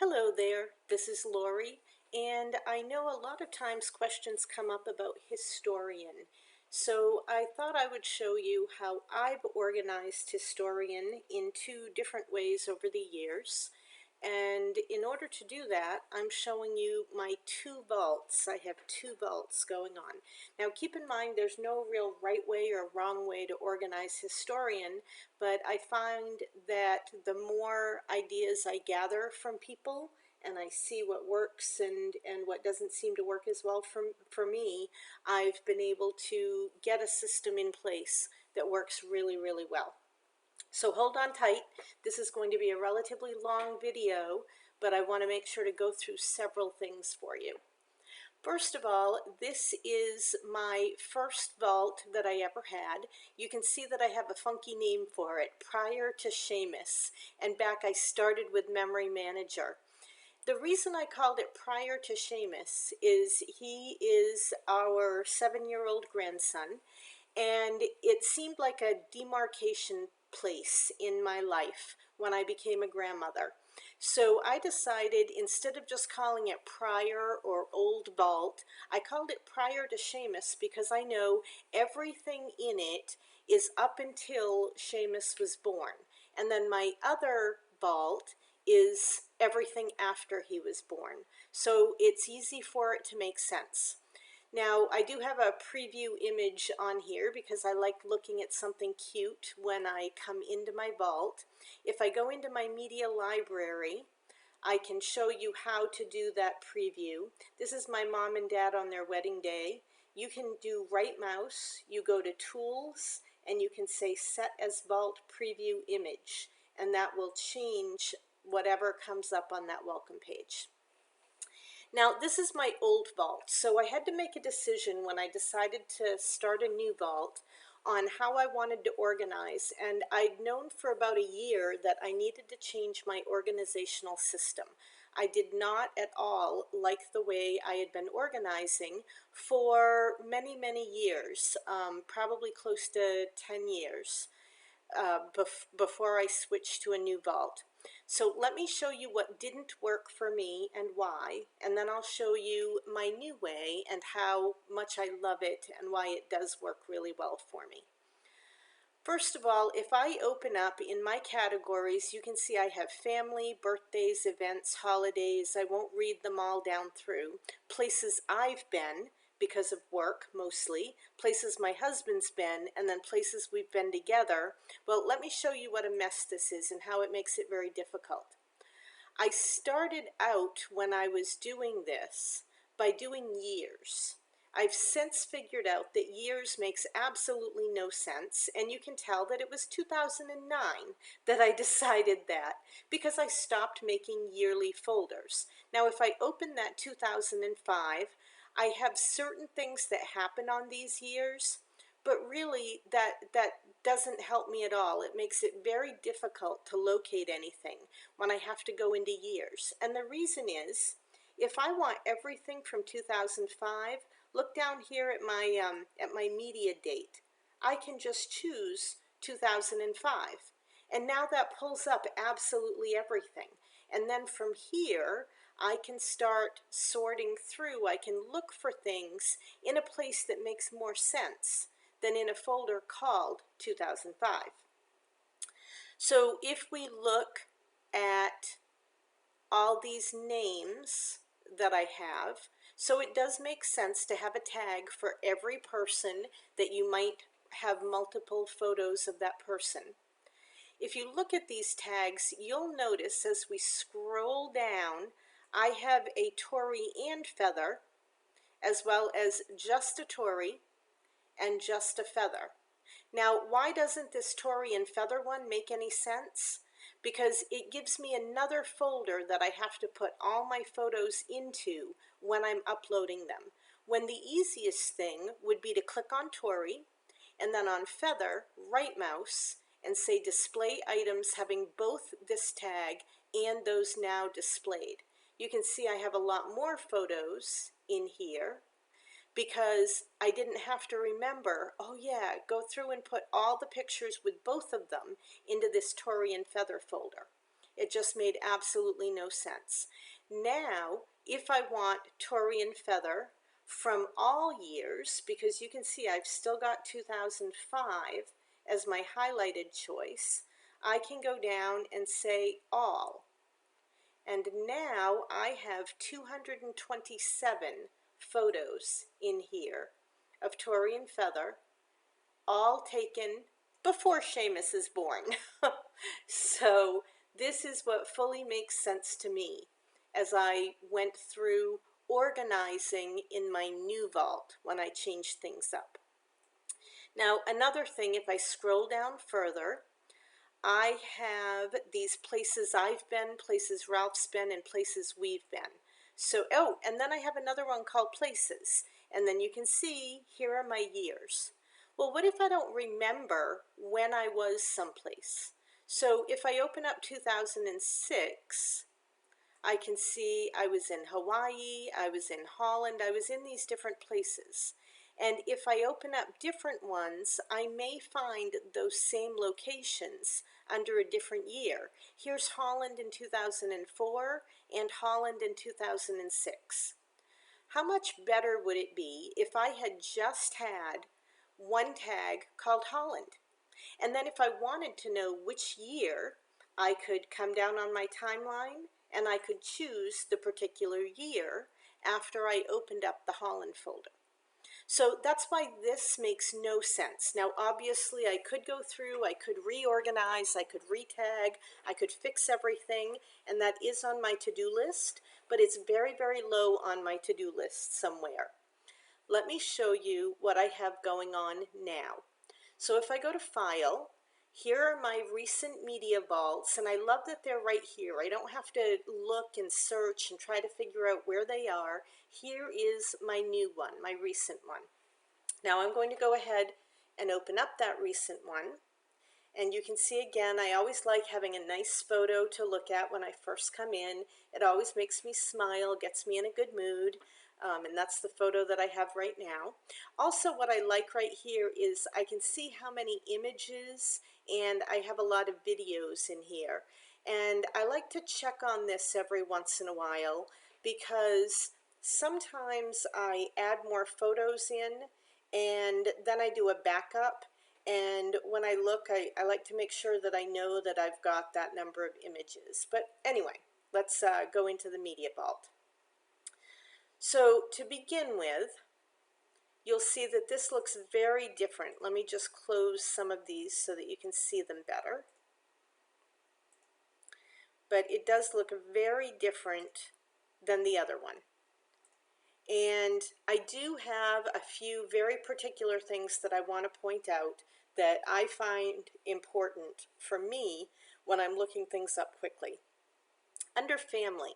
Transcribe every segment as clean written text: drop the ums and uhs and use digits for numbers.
Hello there, this is Lori, and I know a lot of times questions come up about historian. So I thought I would show you how I've organized historian in two different ways over the years. And in order to do that, I'm showing you my two vaults. I have two vaults going on. Now keep in mind there's no real right way or wrong way to organize historian, but I find that the more ideas I gather from people and I see what works and what doesn't seem to work as well for me, I've been able to get a system in place that works really, really well. So hold on tight. This is going to be a relatively long video, but I want to make sure to go through several things for you. First of all, this is my first vault that I ever had. You can see that I have a funky name for it, Prior to Seamus, and back I started with Memory Manager. The reason I called it Prior to Seamus is he is our 7-year-old grandson, and it seemed like a demarcation place in my life when I became a grandmother. So I decided instead of just calling it Prior or Old Vault, I called it Prior to Seamus because I know everything in it is up until Seamus was born. And then my other vault is everything after he was born. So it's easy for it to make sense. Now, I do have a preview image on here because I like looking at something cute when I come into my vault. If I go into my media library, I can show you how to do that preview. This is my mom and dad on their wedding day. You can do right mouse, you go to tools, and you can say set as vault preview image, and that will change whatever comes up on that welcome page. Now, this is my old vault, so I had to make a decision when I decided to start a new vault on how I wanted to organize, and I'd known for about a year that I needed to change my organizational system. I did not at all like the way I had been organizing for many, many years, probably close to 10 years before I switched to a new vault. So let me show you what didn't work for me and why, and then I'll show you my new way and how much I love it and why it does work really well for me. First of all, if I open up in my categories, you can see I have family, birthdays, events, holidays. I won't read them all down through. Places I've been because of work mostly, places my husband's been, and then places we've been together. Well, let me show you what a mess this is and how it makes it very difficult. I started out when I was doing this by doing years. I've since figured out that years makes absolutely no sense, and you can tell that it was 2009 that I decided that because I stopped making yearly folders. Now, if I open that 2005, I have certain things that happen on these years, but really that doesn't help me at all. It makes it very difficult to locate anything when I have to go into years. And the reason is, if I want everything from 2005, look down here at my media date. I can just choose 2005. And now that pulls up absolutely everything. And then from here, I can start sorting through. I can look for things in a place that makes more sense than in a folder called 2005. So if we look at all these names that I have, so it does make sense to have a tag for every person that you might have multiple photos of that person. If you look at these tags, you'll notice as we scroll down, I have a Tory and feather, as well as just a Tory and just a feather. Now, why doesn't this Tory and feather one make any sense? Because it gives me another folder that I have to put all my photos into when I'm uploading them. When the easiest thing would be to click on Tory, and then on feather, right mouse, and say display items having both this tag and those now displayed. You can see I have a lot more photos in here because I didn't have to remember, oh yeah, go through and put all the pictures with both of them into this Tory and feather folder. It just made absolutely no sense. Now, if I want Tory and Feather from all years, because you can see I've still got 2005 as my highlighted choice, I can go down and say all. And now I have 227 photos in here of Tory and Feather, all taken before Seamus is born. So this is what fully makes sense to me as I went through organizing in my new vault when I changed things up. Now, another thing, if I scroll down further, I have these places I've been, places Ralph's been, and places we've been. So, oh, and then I have another one called places. And then you can see, here are my years. Well, what if I don't remember when I was someplace? So if I open up 2006, I can see I was in Hawaii, I was in Holland, I was in these different places. And if I open up different ones, I may find those same locations under a different year. Here's Holland in 2004 and Holland in 2006. How much better would it be if I had just had one tag called Holland? And then if I wanted to know which year, I could come down on my timeline and I could choose the particular year after I opened up the Holland folder. So that's why this makes no sense. Now, obviously, I could go through, I could reorganize, I could retag, I could fix everything, and that is on my to-do list, but it's very, very low on my to-do list somewhere. Let me show you what I have going on now. So if I go to File, here are my recent media vaults, and I love that they're right here. I don't have to look and search and try to figure out where they are. Here is my new one, my recent one. Now I'm going to go ahead and open up that recent one. And you can see again, I always like having a nice photo to look at when I first come in. It always makes me smile, gets me in a good mood. And that's the photo that I have right now. Also, what I like right here is I can see how many images, and I have a lot of videos in here. And I like to check on this every once in a while because sometimes I add more photos in and then I do a backup. And when I look, I like to make sure that I know that I've got that number of images. But anyway, let's go into the media vault. So to begin with, you'll see that this looks very different. Let me just close some of these so that you can see them better. But it does look very different than the other one. And I do have a few very particular things that I want to point out that I find important for me when I'm looking things up quickly. Under Family,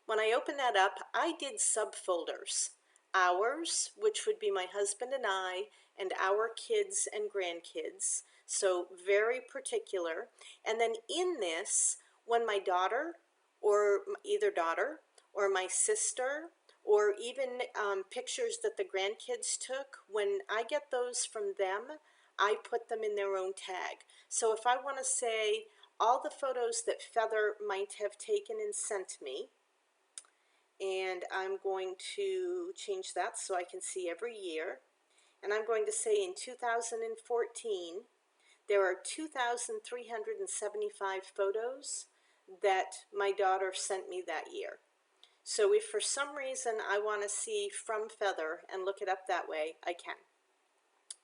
when I open that up, I did subfolders. Ours, which would be my husband and I, and our kids and grandkids, so very particular. And then in this, when my daughter, or either daughter, or my sister, or even pictures that the grandkids took, when I get those from them, I put them in their own tag. So if I want to say all the photos that Feather might have taken and sent me, and I'm going to change that so I can see every year. And I'm going to say in 2014, there are 2,375 photos that my daughter sent me that year. So if for some reason I want to see from Feather and look it up that way, I can.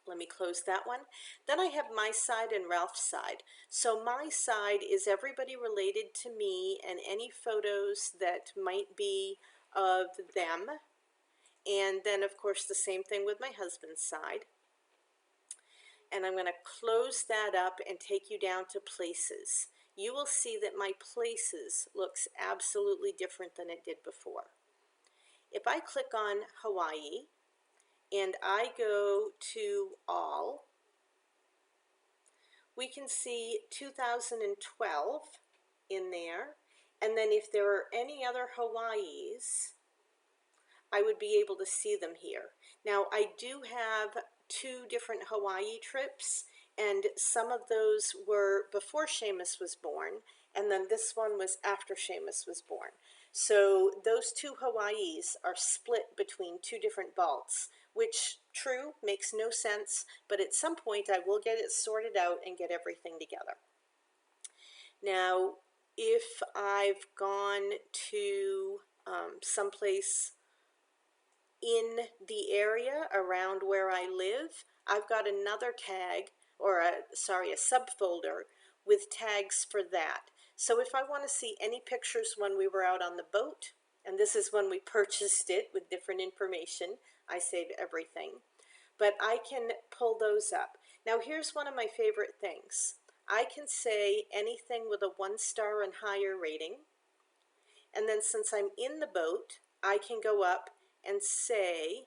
Let me close that one. Then I have my side and Ralph's side. So my side is everybody related to me and any photos that might be of them. And then of course the same thing with my husband's side. And I'm going to close that up and take you down to places. You will see that my places looks absolutely different than it did before. If I click on Hawaii and I go to all, we can see 2012 in there. And then if there are any other Hawaiis, I would be able to see them here. Now I do have 2 different Hawaii trips, and some of those were before Seamus was born, and then this one was after Seamus was born. So those two Hawaiis are split between two different vaults, which, true, makes no sense, but at some point I will get it sorted out and get everything together. Now, if I've gone to someplace in the area around where I live, I've got another tag, or a subfolder with tags for that. So if I want to see any pictures when we were out on the boat, and this is when we purchased it with different information, I save everything. But I can pull those up. Now here's one of my favorite things. I can say anything with a 1-star and higher rating. And then since I'm in the boat, I can go up and say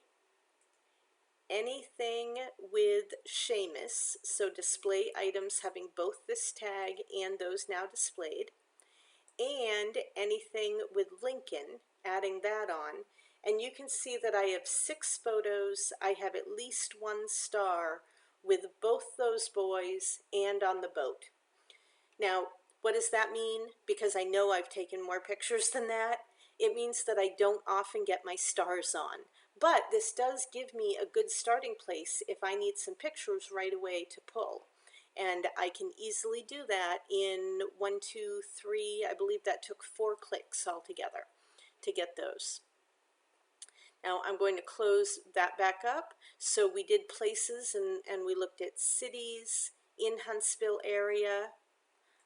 anything with Seamus, so display items having both this tag and those now displayed, and anything with Lincoln, adding that on. And you can see that I have 6 photos. I have at least 1 star with both those boys and on the boat. Now, what does that mean? Because I know I've taken more pictures than that. It means that I don't often get my stars on. But this does give me a good starting place if I need some pictures right away to pull. And I can easily do that in 1, 2, 3, I believe that took 4 clicks altogether to get those. Now I'm going to close that back up. So we did places and we looked at cities in Huntsville area.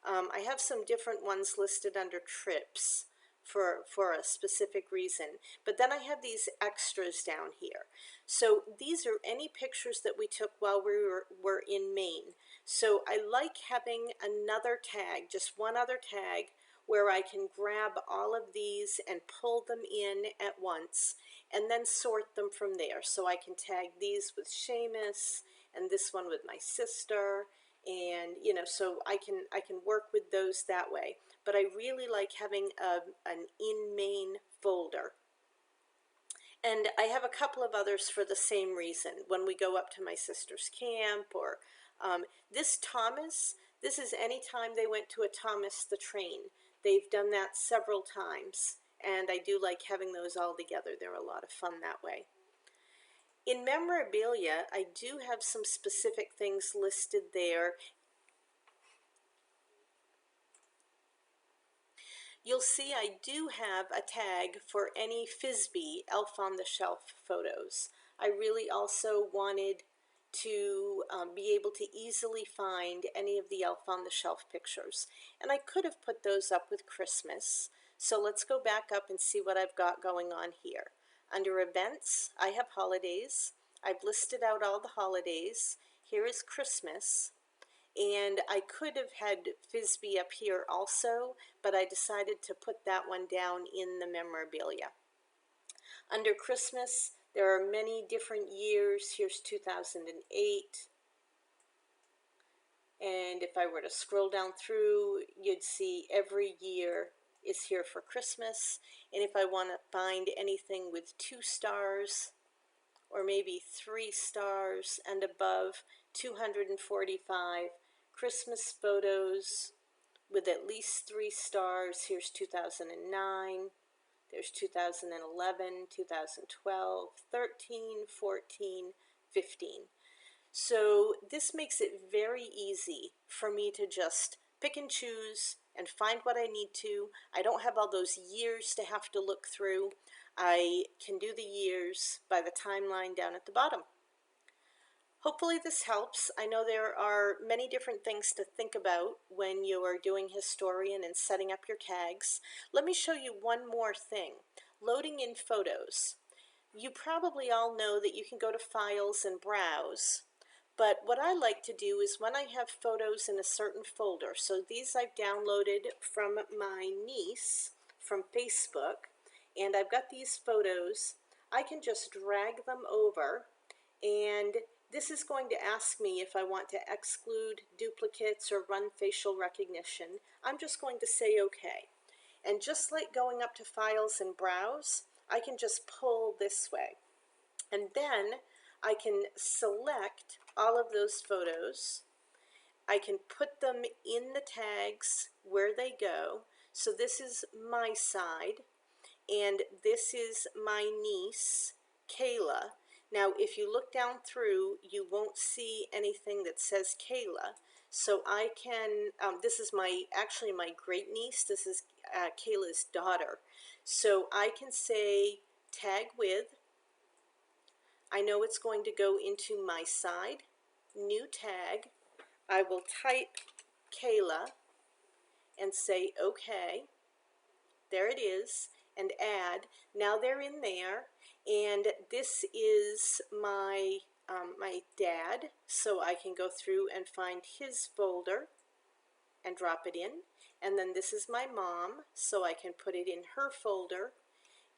I have some different ones listed under trips for a specific reason, but then I have these extras down here. So these are any pictures that we took while we were in Maine. So I like having another tag, just one other tag, where I can grab all of these and pull them in at once and then sort them from there. So I can tag these with Seamus and this one with my sister, and so I can work with those that way. But I really like having an in Maine folder. And I have a couple of others for the same reason. When we go up to my sister's camp, or this Thomas, this is any time they went to a Thomas the Train. They've done that several times, and I do like having those all together. They're a lot of fun that way. In memorabilia, I do have some specific things listed there. You'll see I do have a tag for any Frisbee Elf on the Shelf photos. I really also wanted to be able to easily find any of the Elf on the Shelf pictures. And I could have put those up with Christmas. So let's go back up and see what I've got going on here. Under events, I have holidays. I've listed out all the holidays. Here is Christmas. And I could have had Frisbee up here also, but I decided to put that one down in the memorabilia. Under Christmas, there are many different years. Here's 2008. And if I were to scroll down through, you'd see every year is here for Christmas. And if I want to find anything with 2 stars, or maybe 3 stars and above, 245. Christmas photos with at least 3 stars. Here's 2009, there's 2011, 2012, 13, 14, 15. So this makes it very easy for me to just pick and choose and find what I need to. I don't have all those years to have to look through. I can do the years by the timeline down at the bottom. Hopefully this helps. I know there are many different things to think about when you are doing historian and setting up your tags. Let me show you one more thing. Loading in photos. You probably all know that you can go to files and browse, but what I like to do is when I have photos in a certain folder, so these I've downloaded from my niece from Facebook, and I've got these photos, I can just drag them over, and this is going to ask me if I want to exclude duplicates or run facial recognition. I'm just going to say OK. And just like going up to files and browse, I can just pull this way. And then I can select all of those photos I can put them in the tags where they go. So this is my side, and this is my niece, Kayla. Now, if you look down through, you won't see anything that says Kayla. So I can, this is actually my great niece. This is Kayla's daughter. So I can say tag with. I know it's going to go into my side, new tag. I will type Kayla and say okay. There it is, and add. Now they're in there, and this is my my dad, so I can go through and find his folder and drop it in. And then this is my mom, so I can put it in her folder.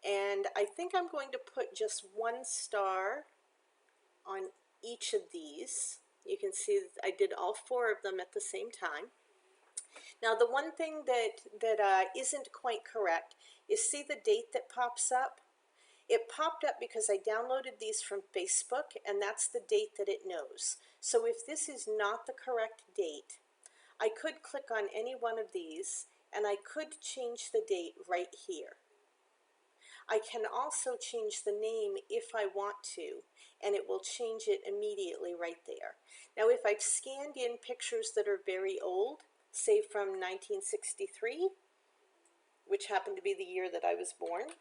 And I think I'm going to put just one star on each of these. You can see that I did all 4 of them at the same time. Now the one thing that isn't quite correct is, see the date that pops up? It popped up because I downloaded these from Facebook, and that's the date that it knows. So if this is not the correct date, I could click on any one of these and I could change the date right here. I can also change the name if I want to, and it will change it immediately right there. Now if I've scanned in pictures that are very old, say from 1963, which happened to be the year that I was born,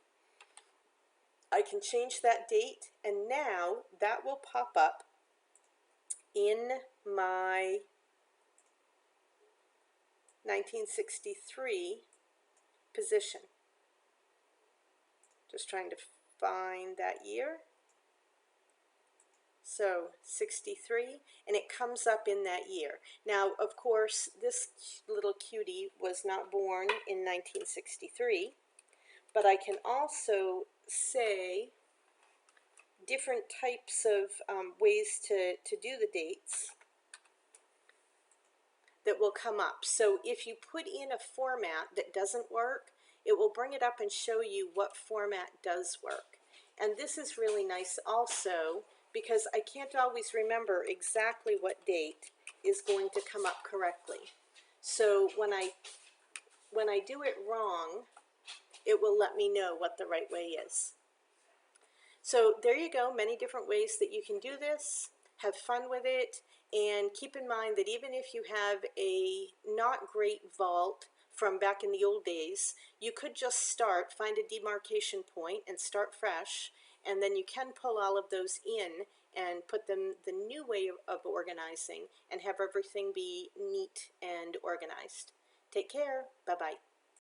I can change that date, and now that will pop up in my 1963 position. Just trying to find that year. So 63, and it comes up in that year. Now, of course, this little cutie was not born in 1963, but I can also say different types of ways to do the dates that will come up. So if you put in a format that doesn't work, it will bring it up and show you what format does work. And this is really nice also, because I can't always remember exactly what date is going to come up correctly. So when I do it wrong, it will let me know what the right way is. So there you go, many different ways that you can do this. Have fun with it, and keep in mind that even if you have a not great vault from back in the old days, you could just find a demarcation point and start fresh, and then you can pull all of those in and put them the new way of organizing and have everything be neat and organized. Take care. Bye-bye.